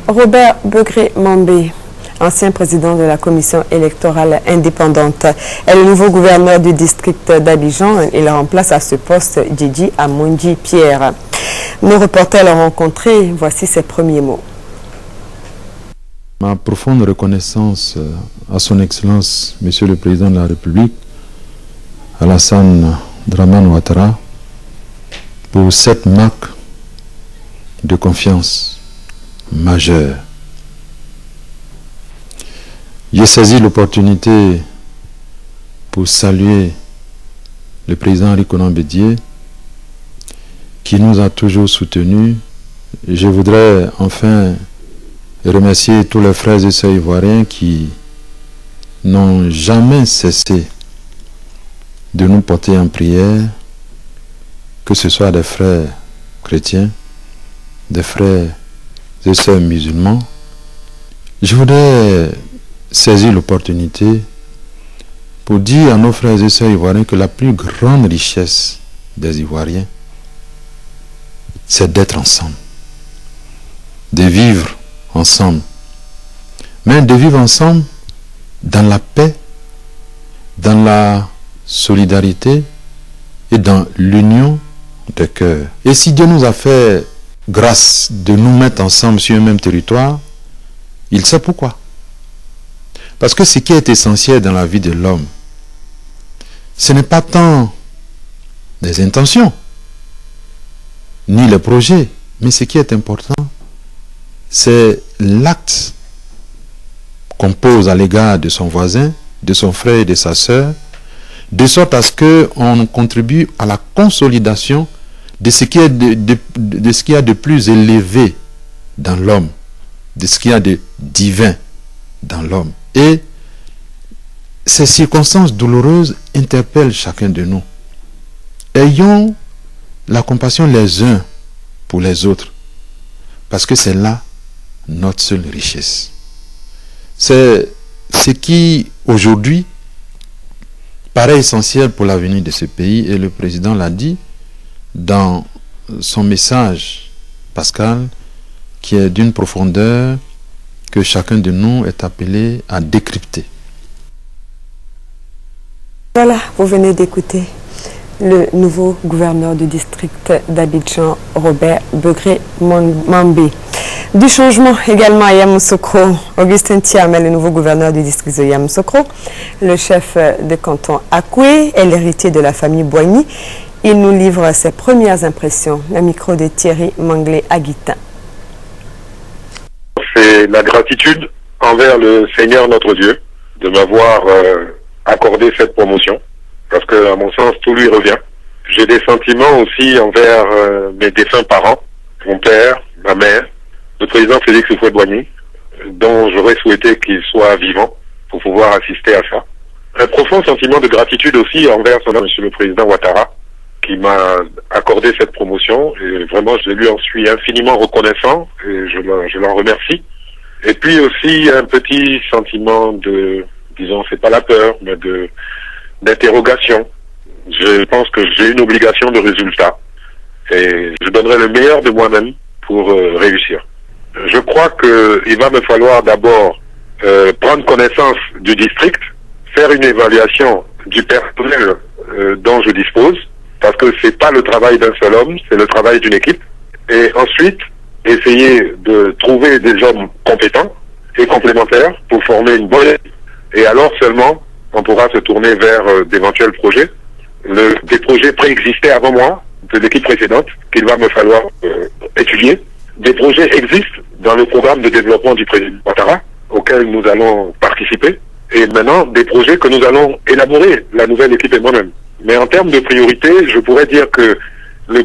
Robert Begré-Mambé, ancien président de la commission électorale indépendante, est le nouveau gouverneur du district d'Abidjan. Il remplace à ce poste Djidji Amondi Pierre. Nos reporters l'ont rencontré. Voici ses premiers mots. Ma profonde reconnaissance à son Excellence, Monsieur le Président de la République, Alassane Dramane Ouattara, pour cette marque de confiance majeure. J'ai saisi l'opportunité pour saluer le président Henri Konan Bédié, qui nous a toujours soutenus. Je voudrais enfin remercier tous les frères et sœurs ivoiriens qui n'ont jamais cessé de nous porter en prière, que ce soit des frères chrétiens, des frères et sœurs musulmans. Je voudrais saisir l'opportunité pour dire à nos frères et sœurs ivoiriens que la plus grande richesse des Ivoiriens, c'est d'être ensemble, de vivre ensemble, mais de vivre ensemble dans la paix, dans la solidarité et dans l'union de cœur. Et si Dieu nous a fait grâce de nous mettre ensemble sur un même territoire, il sait pourquoi. Parce que ce qui est essentiel dans la vie de l'homme, ce n'est pas tant les intentions, ni les projets, mais ce qui est important, c'est l'acte qu'on pose à l'égard de son voisin, de son frère et de sa sœur, de sorte à ce qu'on contribue à la consolidation de ce qui est de ce qu'il y a de plus élevé dans l'homme, de ce qu'il y a de divin dans l'homme. Et ces circonstances douloureuses interpellent chacun de nous. Ayons la compassion les uns pour les autres, parce que c'est là notre seule richesse. C'est ce qui, aujourd'hui, paraît essentiel pour l'avenir de ce pays, et le président l'a dit dans son message pascal, qui est d'une profondeur que chacun de nous est appelé à décrypter. Voilà, vous venez d'écouter le nouveau gouverneur du district d'Abidjan, Robert Begré-Mambé. Du changement également à Yamoussoukro, Augustin Thiam est le nouveau gouverneur du district de Yamoussoukro. Le chef de canton Akoué est l'héritier de la famille Boigny. Il nous livre ses premières impressions. Le micro de Thierry Manglé-Aguitin. C'est la gratitude envers le Seigneur notre Dieu de m'avoir accordé cette promotion, parce que à mon sens tout lui revient. J'ai des sentiments aussi envers mes défunts parents, mon père, ma mère, le président Félix Houphouët-Boigny, dont j'aurais souhaité qu'il soit vivant pour pouvoir assister à ça. Un profond sentiment de gratitude aussi envers monsieur le président Ouattara, qui m'a accordé cette promotion, et vraiment je lui en suis infiniment reconnaissant, et je l'en remercie. Et puis aussi un petit sentiment de, disons, c'est pas la peur, mais d'interrogation. Je pense que j'ai une obligation de résultat, et je donnerai le meilleur de moi-même pour réussir. Je crois qu'il va me falloir d'abord prendre connaissance du district, faire une évaluation du personnel dont je dispose, parce que c'est pas le travail d'un seul homme, c'est le travail d'une équipe. Et ensuite, essayer de trouver des hommes compétents et complémentaires pour former une bonne équipe. Et alors seulement, on pourra se tourner vers d'éventuels projets. Des projets préexistaient avant moi, de l'équipe précédente, qu'il va me falloir étudier. Des projets existent dans le programme de développement du président Ouattara, auquel nous allons participer. Et maintenant, des projets que nous allons élaborer, la nouvelle équipe et moi-même. Mais en termes de priorité, je pourrais dire que le